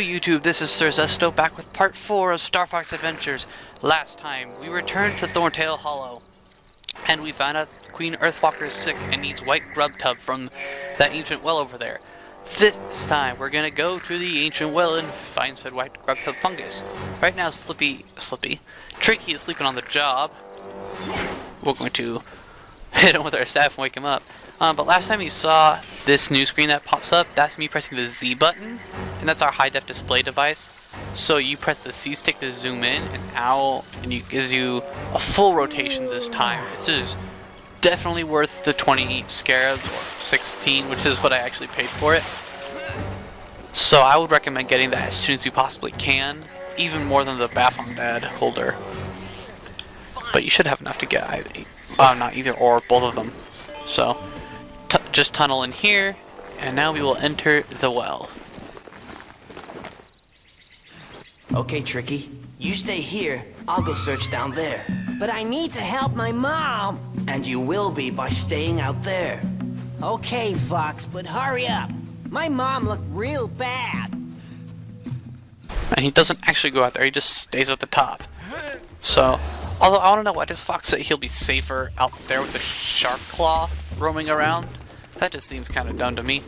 YouTube, this is Sir Zesto back with part 4 of Star Fox Adventures. Last time, we returned to Thorntail Hollow, and we found out Queen Earthwalker is sick and needs White GrubTub from that ancient well over there. This time, we're gonna go to the ancient well and find said White GrubTub fungus. Right now, Tricky is sleeping on the job. We're going to hit him with our staff and wake him up. But last time you saw this new screen that pops up, that's me pressing the Z button, and that's our high-def display device. So you press the C stick to zoom in and out, and it gives you a full rotation this time. This is definitely worth the 20 scarabs, or 16, which is what I actually paid for it. So I would recommend getting that as soon as you possibly can, even more than the Baphomet holder. But you should have enough to get not either or, both of them. So just tunnel in here, and now we will enter the well. Okay, Tricky. You stay here. I'll go search down there. But I need to help my mom. And you will be by staying out there. Okay, Fox, but hurry up. My mom looked real bad. And he doesn't actually go out there, he just stays at the top. So, although I want to know, why does Fox say he'll be safer out there with a shark claw roaming around? That just seems kind of dumb to me.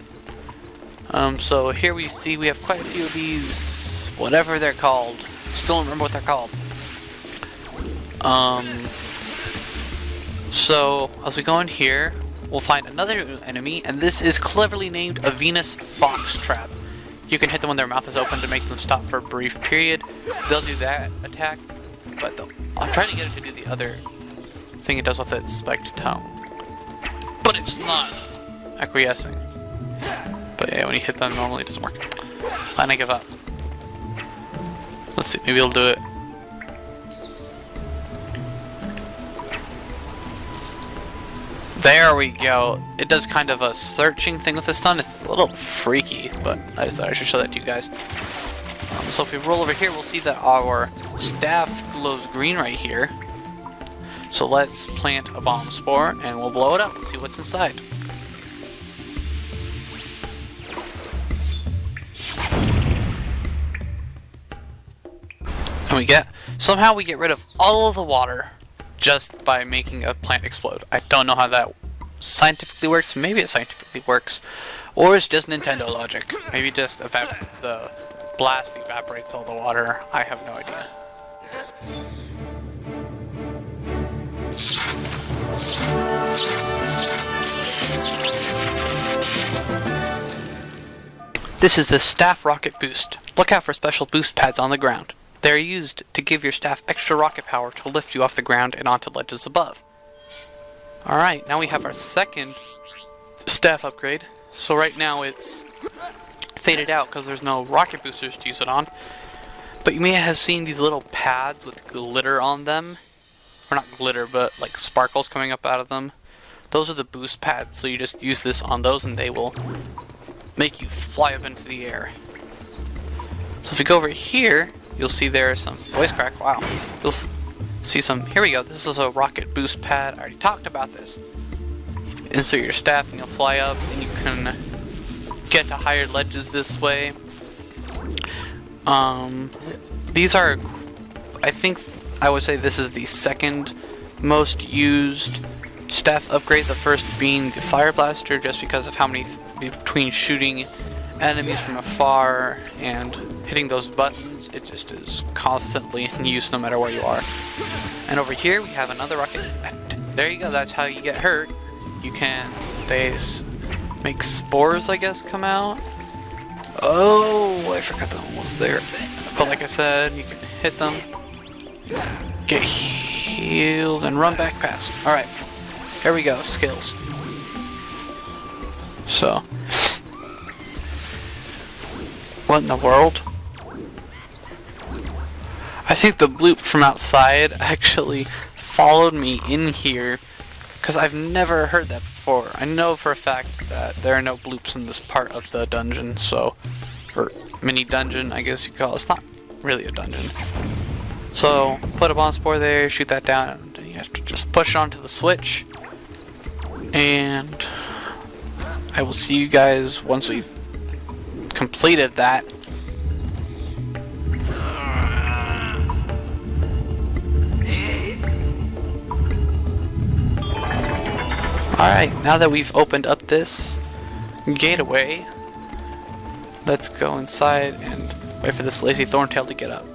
So here we see we have quite a few of these, whatever they're called. Still don't remember what they're called. So as we go in here, we'll find another enemy, and this is cleverly named a Venus Fox Trap. You can hit them when their mouth is open to make them stop for a brief period. They'll do that attack, but I'm trying to get it to do the other thing it does with its spiked tongue. But it's not acquiescing. But yeah, when you hit them normally it doesn't work. And I give up. Let's see, maybe it'll do it. There we go. It does kind of a searching thing with this tongue. It's a little freaky, but I just thought I should show that to you guys. So if we roll over here, we'll see that our staff glows green right here. So let's plant a bomb spore and we'll blow it up and see what's inside. And somehow we get rid of all of the water just by making a plant explode. I don't know how that scientifically works. Maybe it scientifically works, or it's just Nintendo logic. Maybe just the blast evaporates all the water. I have no idea. This is the staff rocket boost. Look out for special boost pads on the ground. They are used to give your staff extra rocket power to lift you off the ground and onto ledges above. Alright, now we have our second staff upgrade. So right now it's faded out because there's no rocket boosters to use it on. But you may have seen these little pads with glitter on them. Or not glitter, but like sparkles coming up out of them. Those are the boost pads, so you just use this on those and they will make you fly up into the air. So if you go over here, you'll see there some voice crack. Wow. You'll see some. Here we go. This is a rocket boost pad. I already talked about this. Insert your staff and you'll fly up, and you can get to higher ledges this way. These are, I think, I would say this is the second most used staff upgrade. The first being the fire blaster, just because of how many between shooting enemies from afar and hitting those buttons, it just is constantly in use no matter where you are. And over here we have another rocket. There you go, that's how you get hurt. They make spores, I guess, come out. Oh, I forgot that one was there. But like I said, you can hit them, get healed, and run back past. Alright, here we go, skills. So, what in the world? I think the bloop from outside actually followed me in here, because I've never heard that before. I know for a fact that there are no bloops in this part of the dungeon, so, or mini dungeon, I guess you call it. It's not really a dungeon. So, put a bomb spore there, shoot that down, and you have to just push it onto the switch. And I will see you guys once we've completed that. Alright, now that we've opened up this gateway, let's go inside and wait for this lazy Thorntail to get up.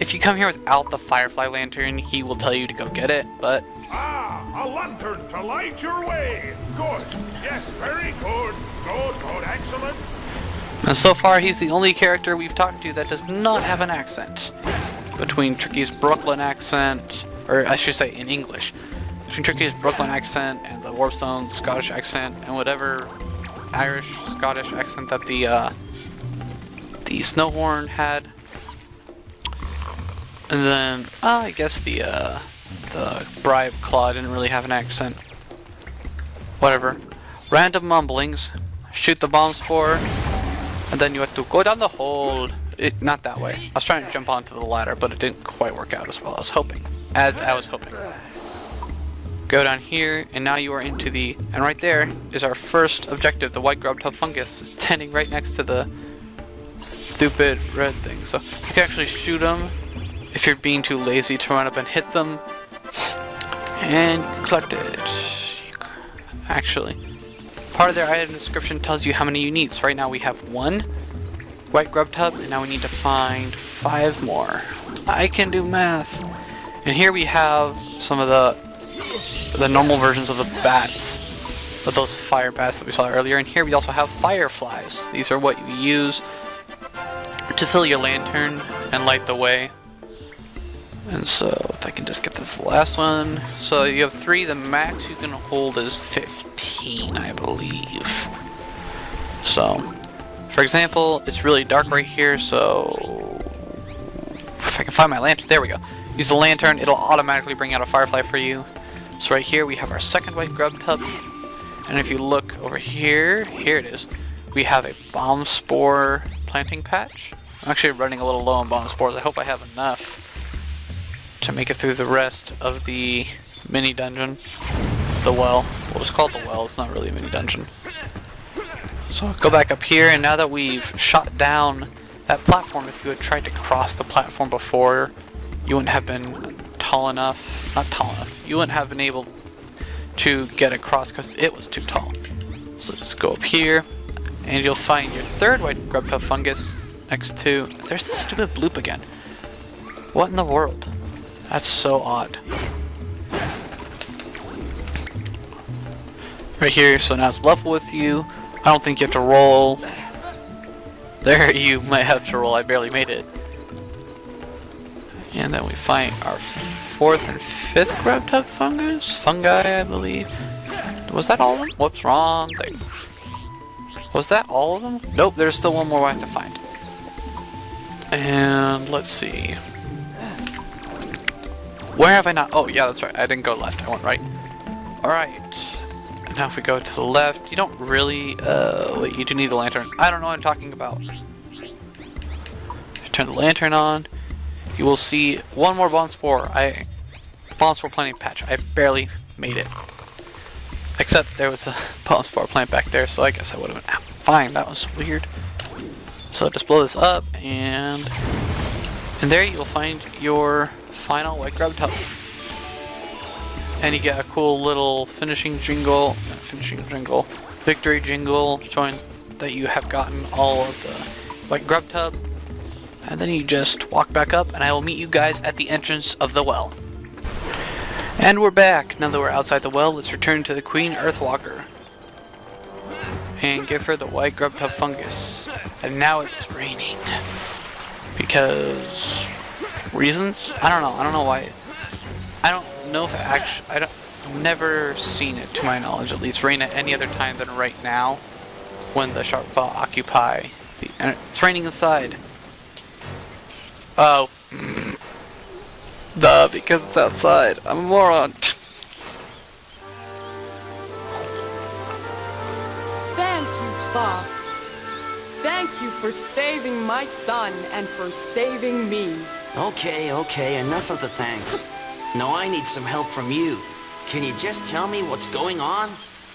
If you come here without the Firefly Lantern, he will tell you to go get it, but... Ah, a lantern to light your way. Good. Yes, very good. Good, good, excellent. And so far, he's the only character we've talked to that does not have an accent. Between Tricky's Brooklyn accent, or I should say in English, between Tricky's Brooklyn accent and the Warpstone Scottish accent and whatever Irish Scottish accent that the Snowhorn had, and then I guess the Bribe Claw didn't really have an accent. Whatever. Random mumblings. Shoot the bomb spore, and then you have to go down the hole. Not that way. I was trying to jump onto the ladder, but it didn't quite work out as well as I was hoping. Go down here, and now you are into the... And right there is our first objective, the White GrubTub fungus. It's standing right next to the stupid red thing. So you can actually shoot them if you're being too lazy to run up and hit them. And collect it. Actually, part of their item description tells you how many you need. So right now we have 1 White GrubTub, and now we need to find 5 more. I can do math. And here we have some of the normal versions of the bats, of those fire bats that we saw earlier. And here we also have fireflies. These are what you use to fill your lantern and light the way. And so if I can just get this last one. So you have 3, the max you can hold is 15, I believe. So, for example, it's really dark right here, so if I can find my lantern, there we go. Use the lantern, it'll automatically bring out a firefly for you. So right here we have our second White GrubTub, and if you look over here, here it is. We have a bomb spore planting patch. I'm actually running a little low on bomb spores. I hope I have enough to make it through the rest of the mini dungeon. The well. We'll just call it the well, it's not really a mini dungeon. So I'll go back up here, and now that we've shot down that platform, if you had tried to cross the platform before, you wouldn't have been tall enough, not tall enough, you wouldn't have been able to get across because it was too tall. So just go up here, and you'll find your third White GrubTub fungus next to, there's this stupid bloop again. What in the world? That's so odd. Right here, so now it's level with you. I don't think you have to roll. There you might have to roll, I barely made it. And then we find our 4th and 5th GrubTub fungi, I believe. Was that all of them? Whoops, wrong thing. Was that all of them? Nope, there's still one more I have to find. And let's see. Where have I not? Oh yeah, that's right. I didn't go left. I went right. Alright. And now if we go to the left, you don't really... wait, you do need a lantern. I don't know what I'm talking about. Turn the lantern on. You will see one more bomb spore. Bomb spore planting patch. I barely made it. Except there was a bomb spore plant back there, so I guess I would have been fine. That was weird. So just blow this up, and there you will find your final White GrubTub. And you get a cool little victory jingle showing that you have gotten all of the White GrubTub. And then you just walk back up, and I will meet you guys at the entrance of the well. And we're back. Now that we're outside the well, let's return to the Queen Earthwalker and give her the White GrubTub fungus. And now it's raining because reasons? I don't know why. I don't know if it actually. I've never seen it, to my knowledge, at least, rain at any other time than right now, when the Sharkfall occupy. And it's raining inside. Oh. Duh, because it's outside. I'm a moron. Thank you, Fox. Thank you for saving my son and for saving me. Okay, enough of the thanks. Now I need some help from you. Can you just tell me what's going on?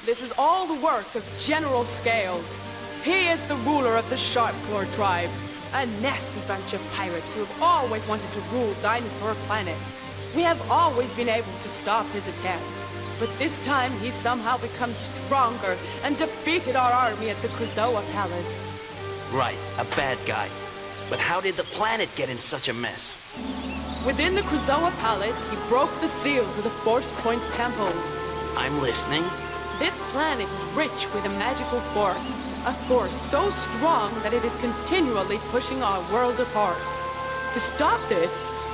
This is all the work of General Scales. He is the ruler of the Sharpclaw tribe, a nasty bunch of pirates who have always wanted to rule Dinosaur Planet. We have always been able to stop his attacks. but this time he somehow becomes stronger and defeated our army at the Krazoa Palace. Right, a bad guy. But how did the planet get in such a mess? Within the Krazoa Palace, he broke the seals of the Force Point temples. I'm listening. This planet is rich with a magical force. A force so strong that it is continually pushing our world apart. To stop this,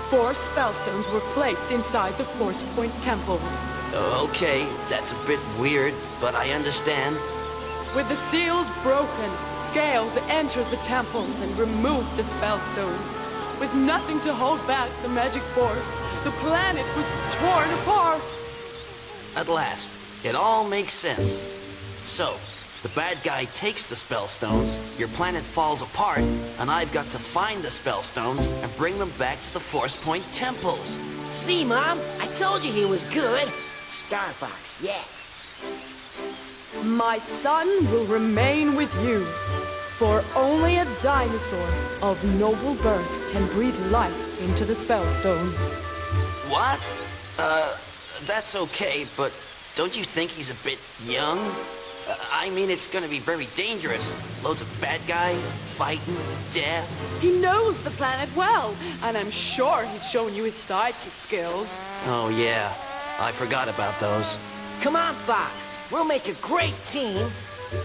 4 spellstones were placed inside the Force Point temples. Okay, that's a bit weird, but I understand. With the seals broken, Scales entered the temples and removed the spellstones. With nothing to hold back the magic force, the planet was torn apart. At last, it all makes sense. So, the bad guy takes the spellstones, your planet falls apart, and I've got to find the spellstones and bring them back to the Force Point temples. See, Mom? I told you he was good. Star Fox, yeah. My son will remain with you, for only a dinosaur of noble birth can breathe life into the spellstones. What? That's okay, but don't you think he's a bit young? I mean, it's gonna be very dangerous. Loads of bad guys, fighting, death. He knows the planet well, and I'm sure he's shown you his sidekick skills. Oh yeah, I forgot about those. Come on, Fox. We'll make a great team.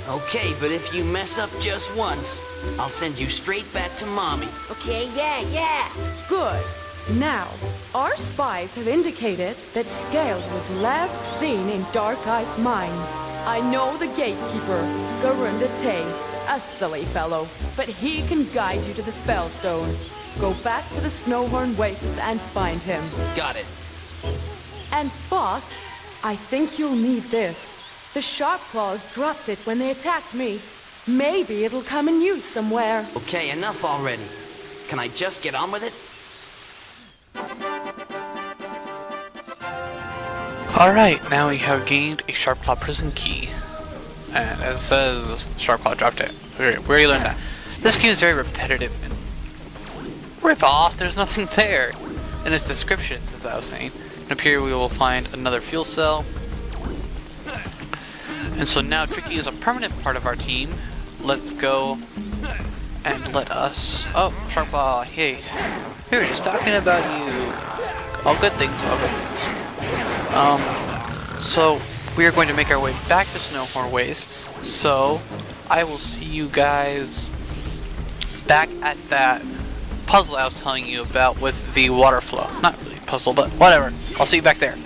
Okay, but if you mess up just once, I'll send you straight back to Mommy. Okay, yeah. Good. Now, our spies have indicated that Scales was last seen in Dark Ice Mines. I know the gatekeeper, Garunda Tay, a silly fellow, but he can guide you to the Spellstone. Go back to the Snowhorn Wastes and find him. Got it. And Fox, I think you'll need this. The Sharp Claws dropped it when they attacked me. Maybe it'll come in use somewhere. Okay, enough already. Can I just get on with it? Alright, now we have gained a Sharp Claw prison key. And it says Sharp Claw dropped it. We already learned that. This game is very repetitive and rip off, there's nothing there. In its descriptions, as I was saying. And up here we will find another fuel cell. And so now Tricky is a permanent part of our team. Let's go and let us... Oh, Sharp Claw, hey. We were just talking about you. All good things, all good things. So we are going to make our way back to Snowhorn Wastes. So I will see you guys back at that puzzle I was telling you about with the water flow. Not really a puzzle, but whatever. I'll see you back there.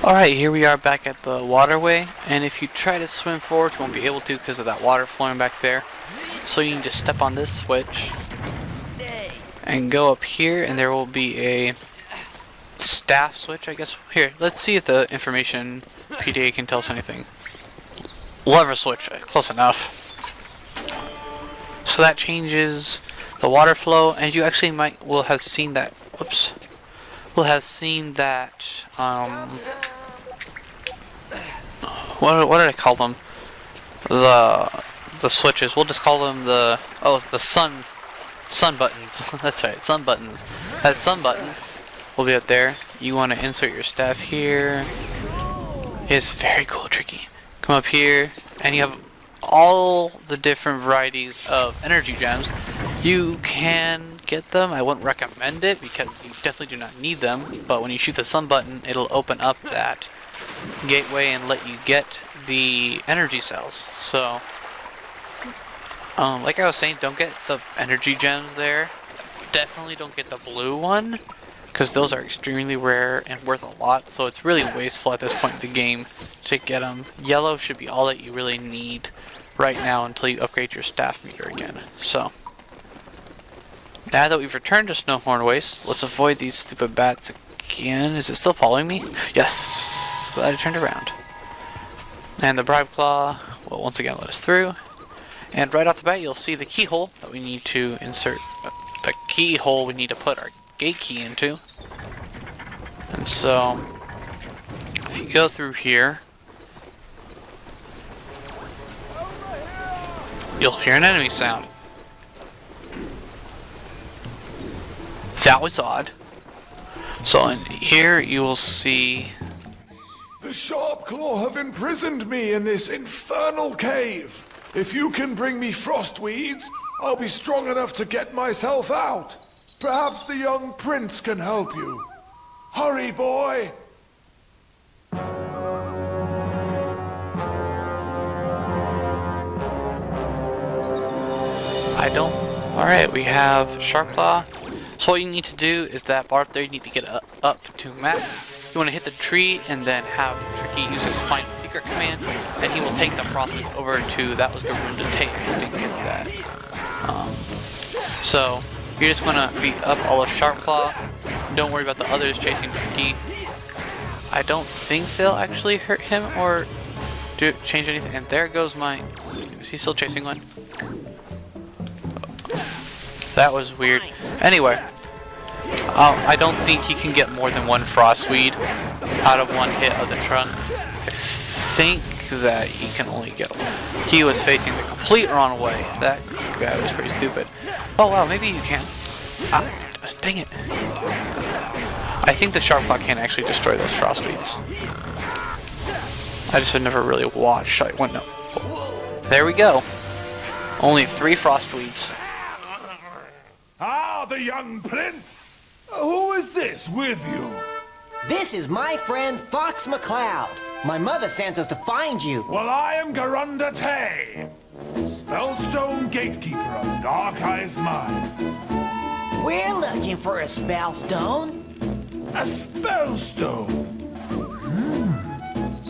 Alright, here we are back at the waterway, and if you try to swim forward, you won't be able to because of that water flowing back there. So you can just step on this switch and go up here, and there will be a staff switch, I guess. Here, let's see if the information PDA can tell us anything. Lever switch, close enough. So that changes the water flow, and you actually will have seen that. Whoops. Will have seen that. What did I call them? The switches. We'll just call them the sun buttons. That's right, sun buttons. That sun button will be up there. You want to insert your staff here. It's very cool, Tricky. Come up here, and you have all the different varieties of energy gems. You can get them. I wouldn't recommend it because you definitely do not need them. But when you shoot the sun button, it'll open up that gateway and let you get the energy cells. So, like I was saying, don't get the energy gems there. Definitely don't get the blue one, because those are extremely rare and worth a lot. So it's really wasteful at this point in the game to get them. Yellow should be all that you really need right now until you upgrade your staff meter again. So, now that we've returned to Snowhorn Waste, let's avoid these stupid bats again. Is it still following me? Yes! Glad I turned around. And the Bribe Claw will once again let us through. And right off the bat, you'll see the keyhole that we need to insert. The keyhole we need to put our gate key into. And so, if you go through here, you'll hear an enemy sound. That was odd. So in here you will see... The Sharp Claw have imprisoned me in this infernal cave. If you can bring me frostweeds, I'll be strong enough to get myself out. Perhaps the young prince can help you. Hurry, boy! I don't. Alright, we have Sharpclaw. So all you need to do is that bar up there, you need to get up to max. You want to hit the tree and then have Tricky use his Find Secret command, and he will take the frostweeds over to, that was Garunda Tape, if you didn't get that. So, you're just going to beat up all of Sharpclaw. Don't worry about the others chasing Tricky. I don't think they'll actually hurt him or change anything. And there goes my... Is he still chasing one? That was weird. Anyway, I don't think he can get more than one frostweed out of one hit of the trunk. I think that he can only get one. He was facing the complete wrong way. That guy was pretty stupid. Oh wow, maybe you can. Ah, dang it. I think the Sharpclaw can actually destroy those frostweeds. I just had never really watched. No. There we go. Only 3 frostweeds. Ah, the young prince! Who is this with you? This is my friend Fox McCloud. My mother sent us to find you. Well, I am Garunda Tay, Spellstone Gatekeeper of Dark Eye's Mine. We're looking for a spellstone. A spellstone?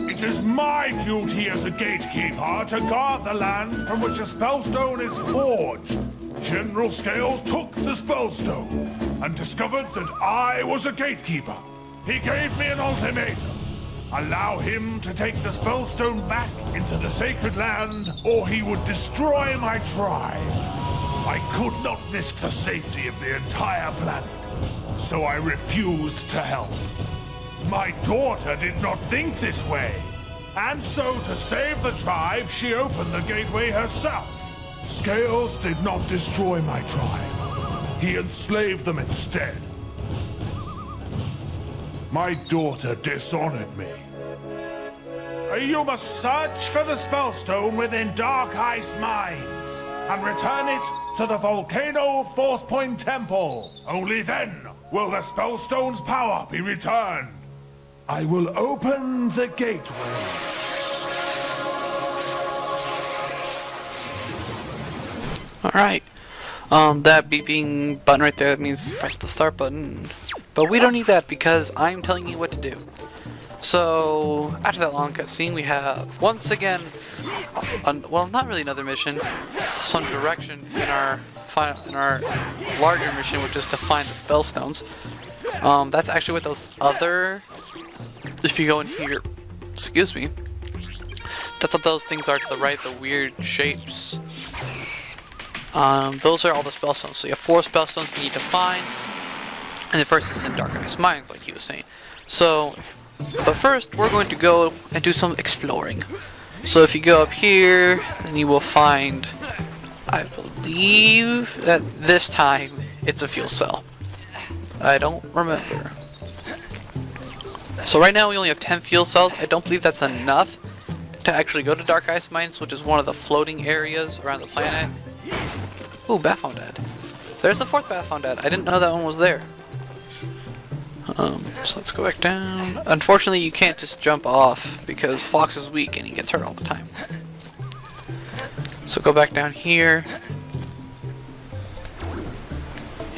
It is my duty as a gatekeeper to guard the land from which a spellstone is forged. General Scales took the spellstone and discovered that I was a gatekeeper. He gave me an ultimatum. Allow him to take the spellstone back into the sacred land, or he would destroy my tribe. I could not risk the safety of the entire planet, so I refused to help. My daughter did not think this way, and so to save the tribe, she opened the gateway herself. Scales did not destroy my tribe. He enslaved them instead. My daughter dishonored me. You must search for the spellstone within Dark Ice Mines and return it to the Volcano Force Point Temple. Only then will the spellstone's power be returned. I will open the gateway. Alright. That beeping button right there means press the start button. But we don't need that because I'm telling you what to do. So, after that long cutscene, we have, once again, well, not really another mission, some direction in our larger mission, which is to find the spellstones. That's actually what those other, if you go in here, excuse me, that's what those things are to the right, the weird shapes. Those are all the spellstones. So you have 4 spellstones you need to find, and the first is in Dark Ice Mines, like he was saying. So, but first, we're going to go and do some exploring. So if you go up here, then you will find, I believe that this time it's a fuel cell. I don't remember. So right now we only have 10 fuel cells. I don't believe that's enough to actually go to Dark Ice Mines, which is one of the floating areas around the planet. Ooh, Bathondad. There's the 4th Bathondad. I didn't know that one was there. So let's go back down. Unfortunately, you can't just jump off because Fox is weak and he gets hurt all the time. So go back down here.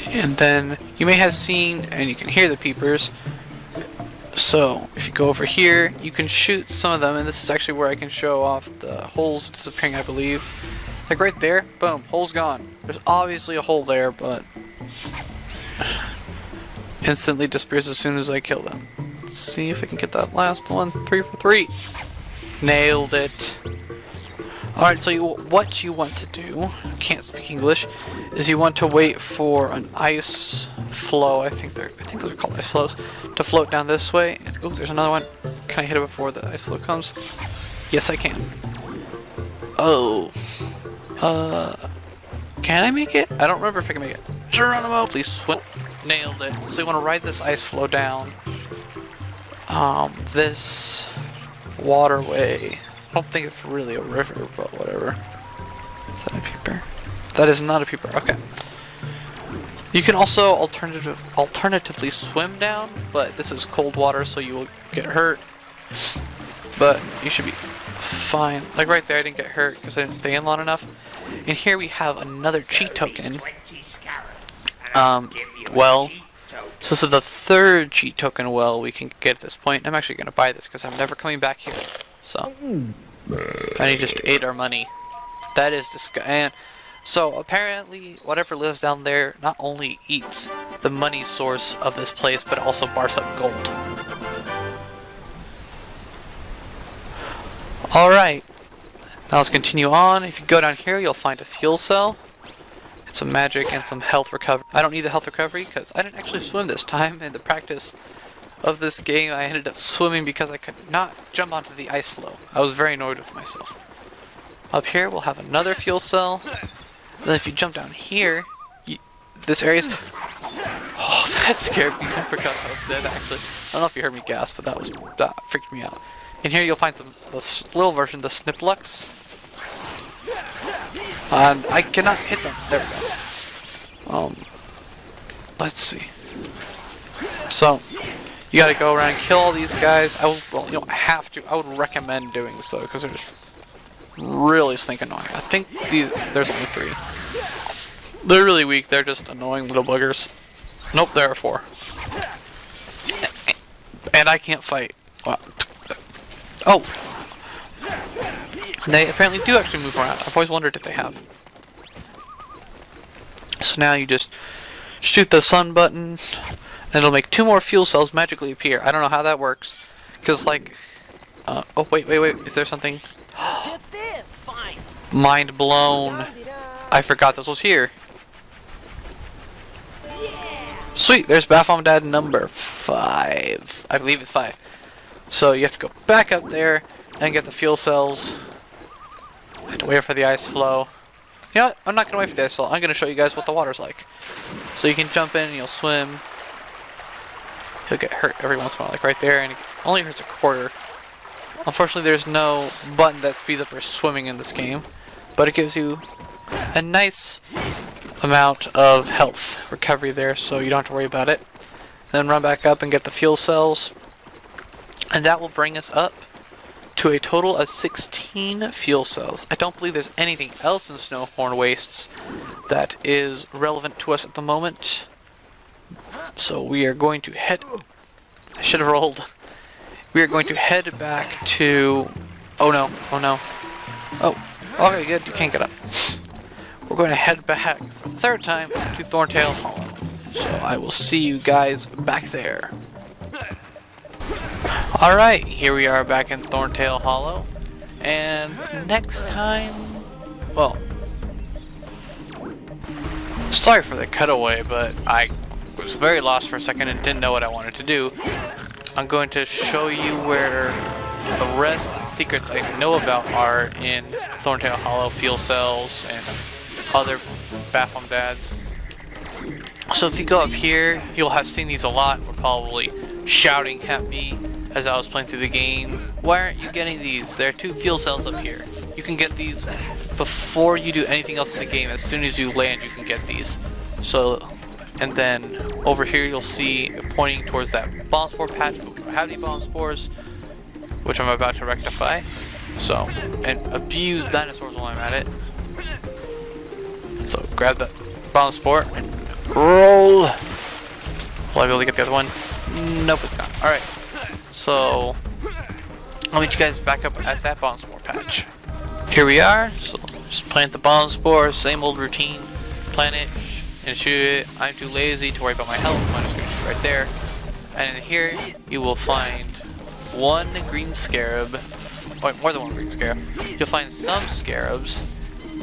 And then you may have seen, and you can hear the peepers. So if you go over here, you can shoot some of them, and this is actually where I can show off the holes disappearing, I believe. Like right there, boom, hole's gone. There's obviously a hole there, but instantly disappears as soon as I kill them. Let's see if I can get that last one. 3 for 3. Nailed it. Alright, so what you want to do, can't speak English, is you want to wait for an ice flow, I think those are called ice flows, to float down this way. And, oh, there's another one. Can I hit it before the ice flow comes? Yes, I can. Oh. Can I make it? I don't remember if I can make it. Geronimo, please swim. Nailed it. So you want to ride this ice flow down. This waterway. I don't think it's really a river, but whatever. Is that a peeper? That is not a peeper. Okay. You can also alternatively swim down, but this is cold water, so you will get hurt. But you should be fine. Like right there, I didn't get hurt because I didn't stay in long enough. And here we have another cheat token. Well, so this is the third cheat token well we can get at this point. I'm actually going to buy this because I'm never coming back here. So, and he just ate our money. That is disgusting. And so apparently, whatever lives down there not only eats the money source of this place, but also bars up gold. Alright, now let's continue on. If you go down here, you'll find a fuel cell, and some magic, and some health recovery. I don't need the health recovery because I didn't actually swim this time. In the practice of this game, I ended up swimming because I could not jump onto the ice floe. I was very annoyed with myself. Up here, we'll have another fuel cell. Then if you jump down here, this area's... Oh, that scared me. I forgot I was dead, actually. I don't know if you heard me gasp, but that freaked me out. In here you'll find this little version, the Sniplux. And I cannot hit them. There we go. Let's see. So, you gotta go around and kill all these guys. Well, you don't have to. I would recommend doing so, because they're just really stink annoying. I think there's only 3. They're really weak. They're just annoying little buggers. Nope, there are 4. And I can't fight. Wow. Oh! And they apparently do actually move around. I've always wondered if they have. So now you just shoot the sun button, and it'll make 2 more fuel cells magically appear. I don't know how that works. Because, like... oh, wait. Is there something? Mind blown. I forgot this was here. Sweet, there's Baphomet Dad number 5. I believe it's 5. So you have to go back up there and get the fuel cells. I have to wait for the ice flow. You know what? I'm not going to wait for the ice flow. I'm going to show you guys what the water's like. So you can jump in and you'll swim. He'll get hurt every once in a while, like right there, and it only hurts a quarter. Unfortunately, there's no button that speeds up your swimming in this game, but it gives you a nice amount of health recovery there, so you don't have to worry about it. Then run back up and get the fuel cells. And that will bring us up to a total of 16 fuel cells. I don't believe there's anything else in Snowhorn Wastes that is relevant to us at the moment. So we are going to head... I should have rolled. We are going to head back to... Oh no. Oh, okay, good. You can't get up. We're going to head back for the 3rd time to Thorntail Hollow. So I will see you guys back there. Alright, here we are back in Thorntail Hollow, and next time, well, sorry for the cutaway, but I was very lost for a second and didn't know what I wanted to do. I'm going to show you where the rest of the secrets I know about are in Thorntail Hollow, fuel cells, and other Baphomet Dads. So if you go up here, you'll have seen these a lot. We're probably shouting at me as I was playing through the game. Why aren't you getting these? There are 2 fuel cells up here. You can get these before you do anything else in the game. As soon as you land, you can get these. So, and then over here you'll see pointing towards that bomb spore patch. We don't have any bomb spores, which I'm about to rectify. So, and abuse dinosaurs while I'm at it. So grab the bomb spore and roll. Will I be able to get the other one? Nope, it's gone. Alright. So, I'll meet you guys back up at that bomb spore patch. Here we are. So, just plant the bomb spore, same old routine. Plant it and shoot it. I'm too lazy to worry about my health, so I'm just going to shoot right there. And in here, you will find 1 green scarab. Or more than 1 green scarab. You'll find some scarabs.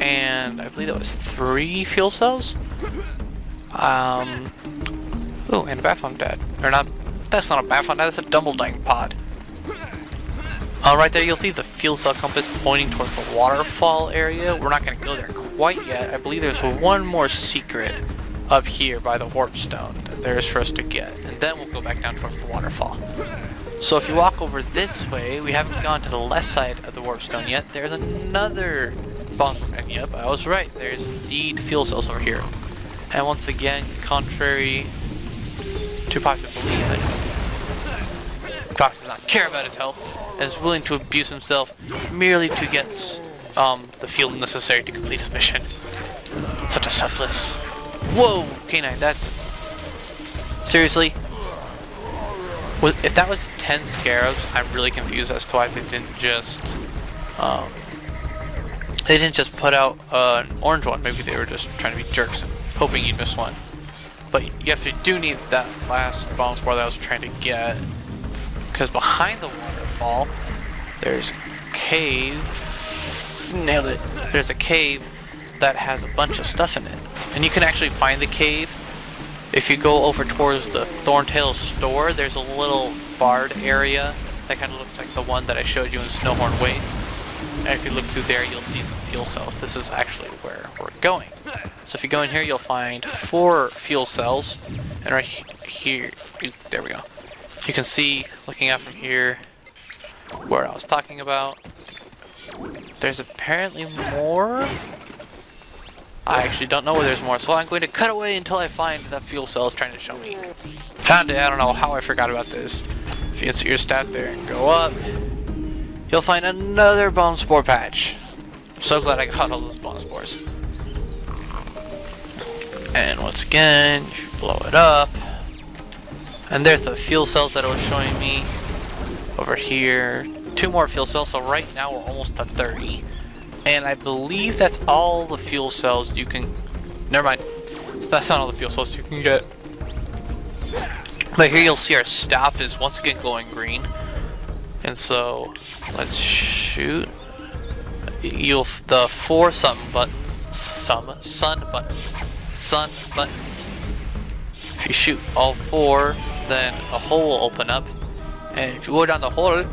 And I believe that was 3 fuel cells. Oh, and a Baphomet Dad. Or not. That's not a Baphomet Dad, that's a Dumbledang pod. Right there you'll see the fuel cell compass pointing towards the waterfall area. We're not going to go there quite yet. I believe there's 1 more secret up here by the warp stone that there is for us to get. And then we'll go back down towards the waterfall. So if you walk over this way, we haven't gone to the left side of the warp stone yet. There's another bomb spore. And yep, I was right. There's indeed fuel cells over here. And once again, contrary to popular belief, Fox does not care about his health and is willing to abuse himself merely to get the fuel necessary to complete his mission. Such a selfless. Whoa, K9, that's seriously. If that was 10 scarabs, I'm really confused as to why they didn't just put out an orange one. Maybe they were just trying to be jerks and hoping you'd miss one. But you have to do need that last bomb spore that I was trying to get, because behind the waterfall there's a cave. Nailed it. There's a cave that has a bunch of stuff in it, and you can actually find the cave. If you go over towards the Thorntail store, there's a little barred area that kind of looks like the one that I showed you in Snowhorn Wastes. And if you look through there, you'll see some fuel cells. This is actually where we're going. So if you go in here, you'll find 4 fuel cells. And right here, there we go. You can see, looking out from here, where I was talking about. There's apparently more. I actually don't know where there's more, so I'm going to cut away until I find that fuel cell is trying to show me. Found it. I don't know how I forgot about this. If you insert your stat there and go up, you'll find another bomb spore patch. I'm so glad I got all those bomb spores. And once again, you blow it up. And there's the fuel cells that it was showing me. Over here, 2 more fuel cells, so right now we're almost to 30. And I believe that's all the fuel cells you can... Never mind. So that's not all the fuel cells you can get. But here you'll see our staff is once again glowing green. And so, let's shoot. The 4 sun buttons. If you shoot all 4, then a hole will open up. And if you go down the hole,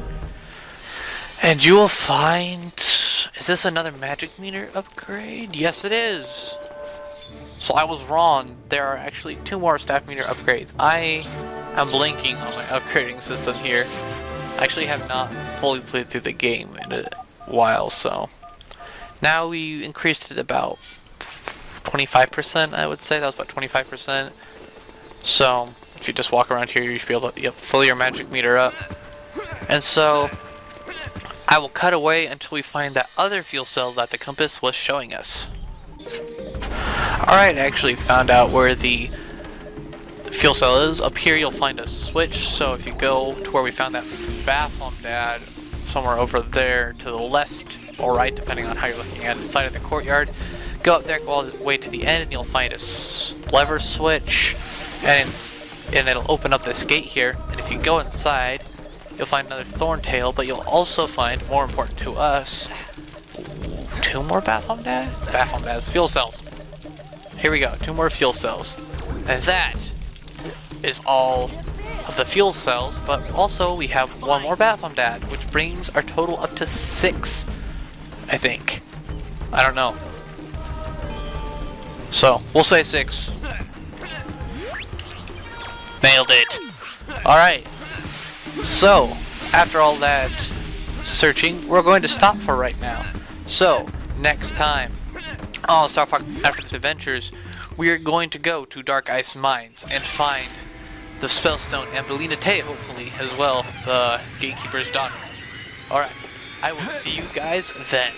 and you will find... Is this another magic meter upgrade? Yes, it is. So I was wrong. There are actually 2 more staff meter upgrades. I am blinking on my upgrading system here. I actually have not fully played through the game in a while, so now we increased it about 25%. I would say that was about 25%. So if you just walk around here, you should be able to fill your magic meter up. And so I will cut away until we find that other fuel cell that the compass was showing us. Alright, I actually found out where the fuel cell is. Up here you'll find a switch, so if you go to where we found that bathroom dad, somewhere over there to the left or right, depending on how you're looking at it, side of the courtyard, go up there, go all the way to the end, and you'll find a lever switch, and it'll open up this gate here, and if you go inside, you'll find another Thorntail, but you'll also find, more important to us, 2 more Bathom Dads fuel cells. Here we go, 2 more fuel cells. And that is all of the fuel cells, but also we have 1 more Bathom Dad, which brings our total up to 6, I think. I don't know. So, we'll say 6. Nailed it. Alright. So, after all that searching, we're going to stop for right now. So, next time on Star Fox Africa's Adventures, we are going to go to Dark Ice Mines and find the Spellstone and Belina Tay, hopefully, as well, the Gatekeeper's daughter. Alright, I will see you guys then.